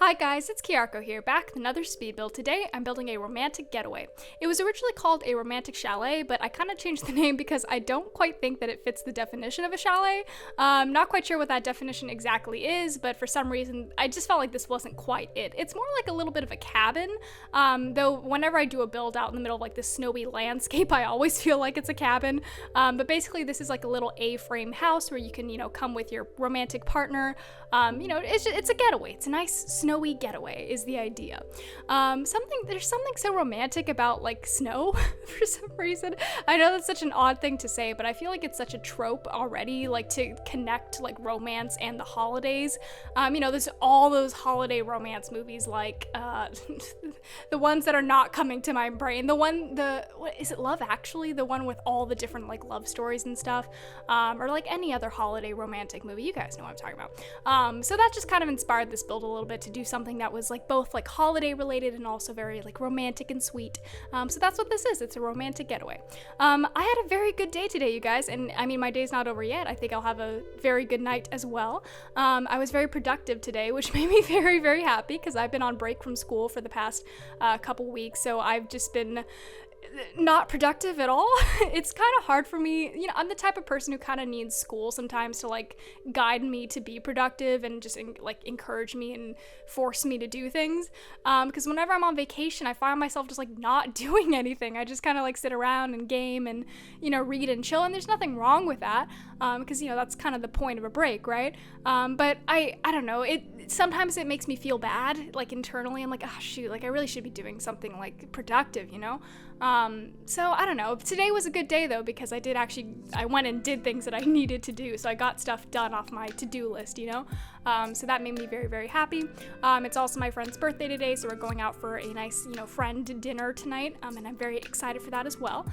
Hi guys, it's Kiyako here, back with another speed build. Today I'm building a romantic getaway. It was originally called a romantic chalet, but I kind of changed the name because I don't quite think that it fits the definition of a chalet. Not quite sure what that definition exactly is, but for some reason I just felt like this wasn't quite it. It's more like a little bit of a cabin, though whenever I do a build out in the middle of like this snowy landscape, I always feel like it's a cabin. But basically this is like a little A-frame house where you can, come with your romantic partner. It's a getaway. It's a nice snowy getaway is the idea. There's something so romantic about like snow for some reason. I know that's such an odd thing to say, but I feel like it's such a trope already, like to connect like romance and the holidays. There's all those holiday romance movies like the ones that are not coming to my brain. What is it, Love Actually? The one with all the different like love stories and stuff, or like any other holiday romantic movie. You guys know what I'm talking about. So that just kind of inspired this build a little bit to do something that was like both like holiday related and also very like romantic and sweet. So that's what this is. It's a romantic getaway. I had a very good day today, you guys, and I mean my day's not over yet. I think I'll have a very good night as well. I was very productive today, which made me very, very happy because I've been on break from school for the past couple weeks, so I've just been not productive at all. It's kind of hard for me. I'm the type of person who kind of needs school sometimes to like guide me to be productive and just like encourage me and force me to do things. Because whenever I'm on vacation, I find myself just like not doing anything. I just kind of like sit around and game and, read and chill. And there's nothing wrong with that. Because, that's kind of the point of a break, right? But I don't know. Sometimes it makes me feel bad, like internally. I'm like, oh shoot, like I really should be doing something like productive, So I don't know. Today was a good day though, because I went and did things that I needed to do. So I got stuff done off my to-do list, So that made me very, very happy. It's also my friend's birthday today, so we're going out for a nice, friend dinner tonight. And I'm very excited for that as well.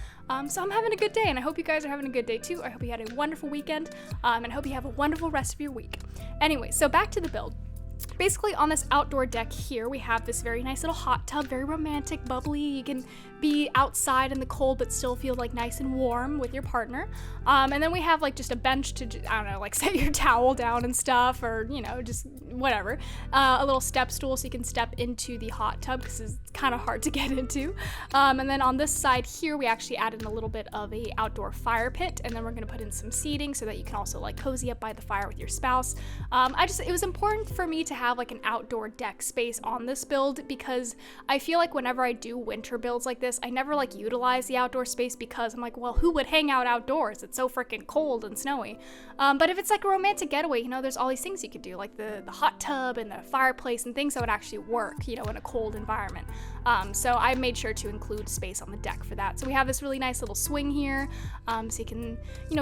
So I'm having a good day, and I hope you guys are having a good day too. I hope you had a wonderful weekend, and I hope you have a wonderful rest of your week. Anyway, so back to the build. Basically, on this outdoor deck here, we have this very nice little hot tub, very romantic, bubbly. You can be outside in the cold but still feel like nice and warm with your partner. And then we have like just a bench to, like set your towel down and stuff, or, just whatever. A little step stool so you can step into the hot tub because it's kind of hard to get into. And then on this side here, we actually added a little bit of a outdoor fire pit, and then we're going to put in some seating so that you can also like cozy up by the fire with your spouse. It was important for me to have like an outdoor deck space on this build because I feel like whenever I do winter builds like this, I never like utilize the outdoor space because I'm like, well, who would hang out outdoors? It's so freaking cold and snowy. But if it's like a romantic getaway, there's all these things you could do, like the hot tub and the fireplace and things that would actually work, in a cold environment. So I made sure to include space on the deck for that. So we have this really nice little swing here, so you can,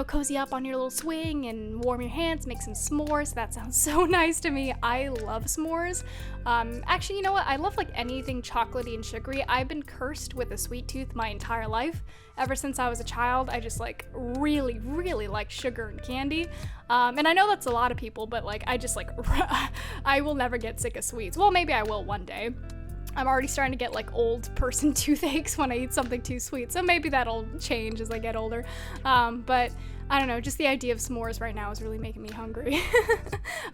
cozy up on your little swing and warm your hands, make some s'mores. That sounds so nice to me. I love s'mores. Actually, you know what? I love like anything chocolatey and sugary. I've been cursed with a sweet tooth my entire life. Ever since I was a child, I just like really, really like sugar and candy. And I know that's a lot of people, but like I just like I will never get sick of sweets. Well, maybe I will one day. I'm already starting to get like old person toothaches when I eat something too sweet, so maybe that'll change as I get older. But I don't know, just the idea of s'mores right now is really making me hungry.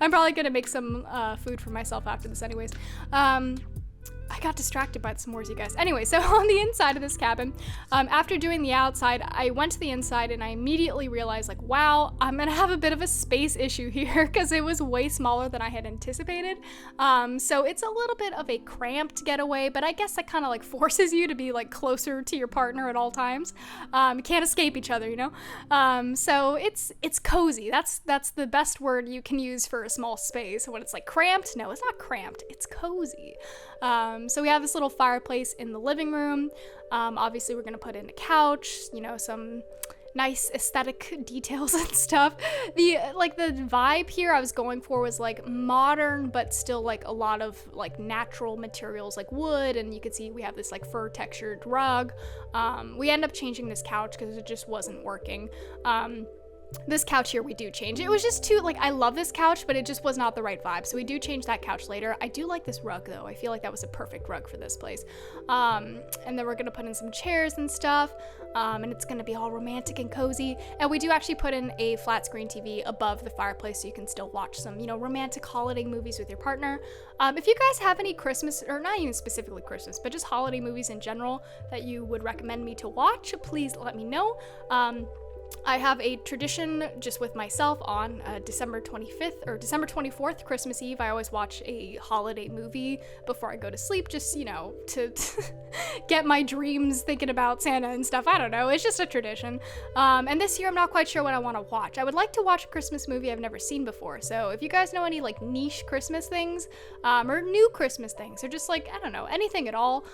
I'm probably gonna make some food for myself after this anyways. I got distracted by the s'mores, you guys. Anyway, so on the inside of this cabin, after doing the outside, I went to the inside and I immediately realized, like, wow, I'm gonna have a bit of a space issue here because it was way smaller than I had anticipated. So it's a little bit of a cramped getaway, but I guess that kind of like forces you to be like closer to your partner at all times. You can't escape each other, So it's cozy. That's the best word you can use for a small space. When it's like cramped, no, it's not cramped. It's cozy. So we have this little fireplace in the living room. Obviously we're gonna put in a couch, some nice aesthetic details and stuff. The vibe here I was going for was like modern, but still like a lot of like natural materials like wood, and you can see we have this like fur textured rug. We end up changing this couch because it just wasn't working. this couch here we do change. It was just too, like, I love this couch, but it just was not the right vibe. So we do change that couch later. I do like this rug though. I feel like that was a perfect rug for this place. And then we're gonna put in some chairs and stuff. And it's gonna be all romantic and cozy. And we do actually put in a flat screen TV above the fireplace so you can still watch some, you know, romantic holiday movies with your partner. If you guys have any Christmas, or not even specifically Christmas, but just holiday movies in general that you would recommend me to watch, please let me know. I have a tradition just with myself on December 25th or December 24th, Christmas Eve. I always watch a holiday movie before I go to sleep, just, you know, to get my dreams thinking about Santa and stuff. I don't know. It's just a tradition. And this year, I'm not quite sure what I want to watch. I would like to watch a Christmas movie I've never seen before. So if you guys know any like niche Christmas things or new Christmas things or just like, I don't know, anything at all,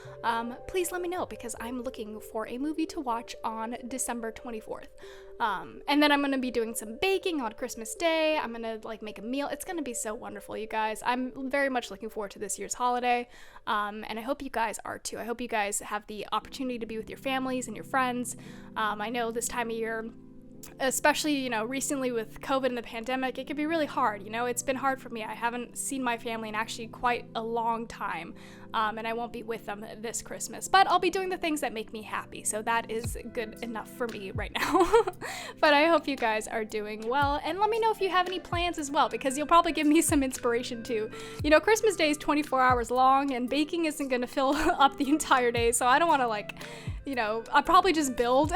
please let me know because I'm looking for a movie to watch on December 24th. And then I'm gonna be doing some baking on Christmas Day. I'm gonna like make a meal. It's gonna be so wonderful, you guys. I'm very much looking forward to this year's holiday. And I hope you guys are too. I hope you guys have the opportunity to be with your families and your friends. I know this time of year, especially, you know, recently with COVID and the pandemic, it can be really hard. You know, it's been hard for me. I haven't seen my family in actually quite a long time. And I won't be with them this Christmas, but I'll be doing the things that make me happy. So that is good enough for me right now. But I hope you guys are doing well. And let me know if you have any plans as well, because you'll probably give me some inspiration too. You know, Christmas Day is 24 hours long and baking isn't going to fill up the entire day. So I don't want to like, you know, I'll probably just build.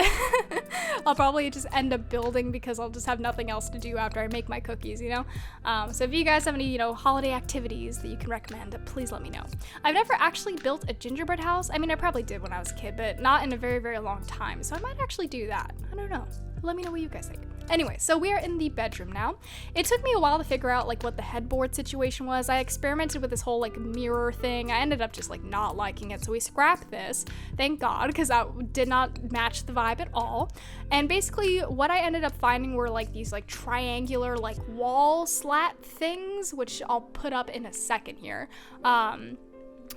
I'll probably just end up building because I'll just have nothing else to do after I make my cookies, you know? So if you guys have any, you know, holiday activities that you can recommend, please let me know. I've never actually built a gingerbread house. I mean, I probably did when I was a kid, but not in a very, very long time. So I might actually do that. I don't know. Let me know what you guys think. Anyway, so we are in the bedroom now. It took me a while to figure out like what the headboard situation was. I experimented with this whole like mirror thing. I ended up just like not liking it. So we scrapped this, thank God, because that did not match the vibe at all. And basically what I ended up finding were like these like triangular like wall slat things, which I'll put up in a second here.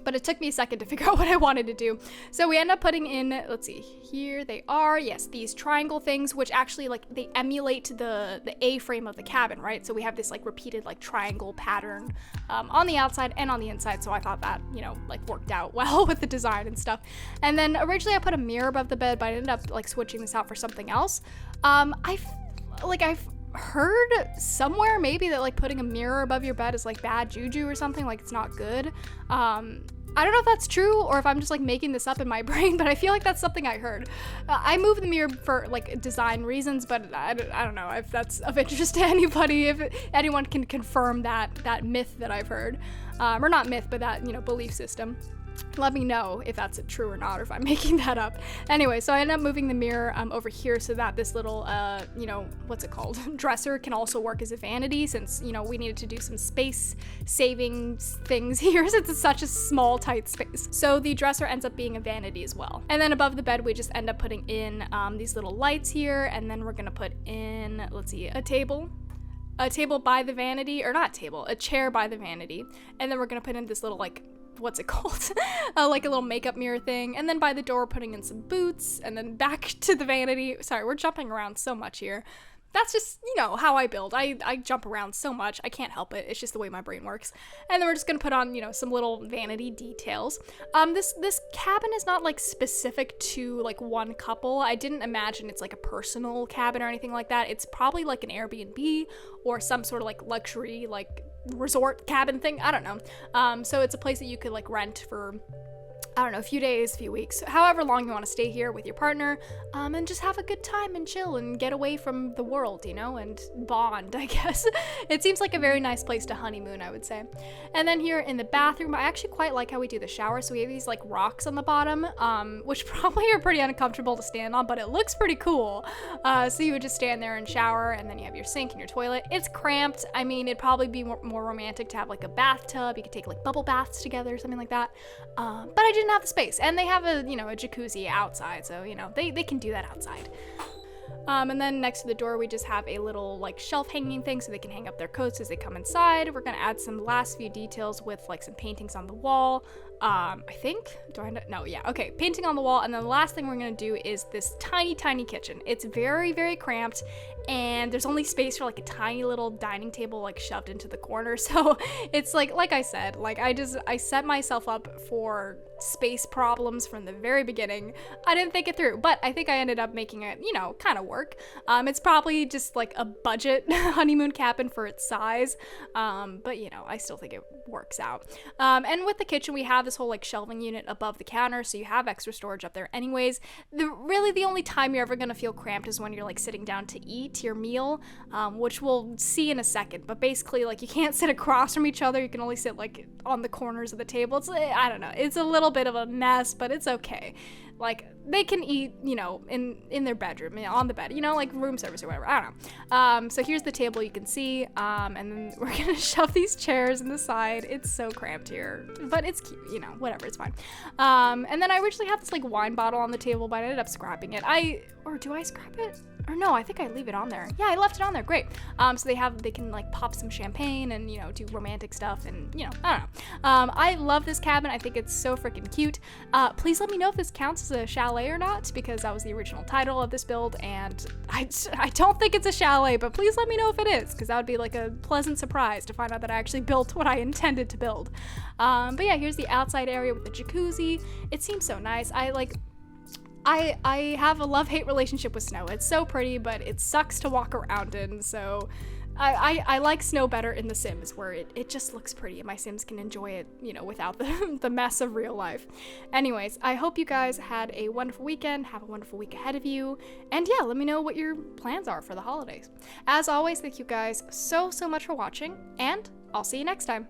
But it took me a second to figure out what I wanted to do. So we end up putting in, let's see, here they are. Yes, these triangle things, which actually like they emulate the A-frame of the cabin, right? So we have this like repeated like triangle pattern on the outside and on the inside. So I thought that, you know, like worked out well with the design and stuff. And then originally I put a mirror above the bed, but I ended up like switching this out for something else. I've heard somewhere maybe that like putting a mirror above your bed is like bad juju or something, like it's not good. I don't know if that's true or if I'm just like making this up in my brain, but I feel like that's something I heard. I moved the mirror for like design reasons, but I don't know if that's of interest to anybody, if anyone can confirm that myth that I've heard, or not myth, but that, you know, belief system. Let me know if that's true or not, or if I'm making that up. Anyway, so I ended up moving the mirror over here so that this little, you know, what's it called? Dresser can also work as a vanity, since, you know, we needed to do some space saving things here since it's such a small, tight space. So the dresser ends up being a vanity as well. And then above the bed, we just end up putting in these little lights here, and then we're gonna put in, let's see, a table by the vanity, or not table, a chair by the vanity. And then we're gonna put in this little, like, what's it called? Like a little makeup mirror thing. And then by the door, putting in some boots, and then back to the vanity. Sorry, we're jumping around so much here. That's just, you know, how I build. I jump around so much. I can't help it. It's just the way my brain works. And then we're just gonna put on, you know, some little vanity details. This cabin is not like specific to like one couple. I didn't imagine it's like a personal cabin or anything like that. It's probably like an Airbnb or some sort of like luxury like resort cabin thing. I don't know. So it's a place that you could like rent for, I don't know, a few days, a few weeks, however long you want to stay here with your partner, and just have a good time and chill and get away from the world, you know, and bond, I guess. It seems like a very nice place to honeymoon, I would say. And then here in the bathroom, I actually quite like how we do the shower. So we have these like rocks on the bottom, which probably are pretty uncomfortable to stand on, but it looks pretty cool. So you would just stand there and shower, and then you have your sink and your toilet. It's cramped. I mean, it'd probably be more romantic to have like a bathtub. You could take like bubble baths together or something like that. But I didn't have the space, and they have a, you know, a jacuzzi outside, so, you know, they can do that outside. And then next to the door, we just have a little like shelf hanging thing so they can hang up their coats as they come inside. We're gonna add some last few details with like some paintings on the wall. I think, okay, painting on the wall. And then the last thing we're gonna do is this tiny kitchen. It's very, very cramped, and there's only space for like a tiny little dining table like shoved into the corner. So it's like I said, like I set myself up for space problems from the very beginning. I didn't think it through, but I think I ended up making it, kind of work. It's probably just like a budget honeymoon cabin for its size, but I still think it works out. And with the kitchen, we have this whole like shelving unit above the counter, so you have extra storage up there anyways. Really the only time you're ever gonna feel cramped is when you're like sitting down to eat your meal, which we'll see in a second. But basically, like, you can't sit across from each other. You can only sit like on the corners of the table. I don't know. It's a little bit of a mess, but it's okay. Like, they can eat, in their bedroom, on the bed, like room service or whatever. I don't know. So here's the table you can see, and then we're gonna shove these chairs in the side. It's so cramped here, but it's cute, whatever, it's fine. And then I originally had this like wine bottle on the table, but I ended up scrapping it. Or do I scrap it? Or no, I think I leave it on there. Yeah, I left it on there. Great. So they can like pop some champagne and, do romantic stuff and, I don't know. I love this cabin. I think it's so freaking cute. Please let me know if this counts as a chalet or not, because that was the original title of this build, and I don't think it's a chalet, but please let me know if it is, because that would be like a pleasant surprise to find out that I actually built what I intended to build. But yeah, here's the outside area with the jacuzzi. It seems so nice. I have a love-hate relationship with snow. It's so pretty, but it sucks to walk around in, so I like snow better in The Sims, where it just looks pretty and my Sims can enjoy it, without the mess of real life. Anyways, I hope you guys had a wonderful weekend, have a wonderful week ahead of you, and yeah, let me know what your plans are for the holidays. As always, thank you guys so much for watching, and I'll see you next time.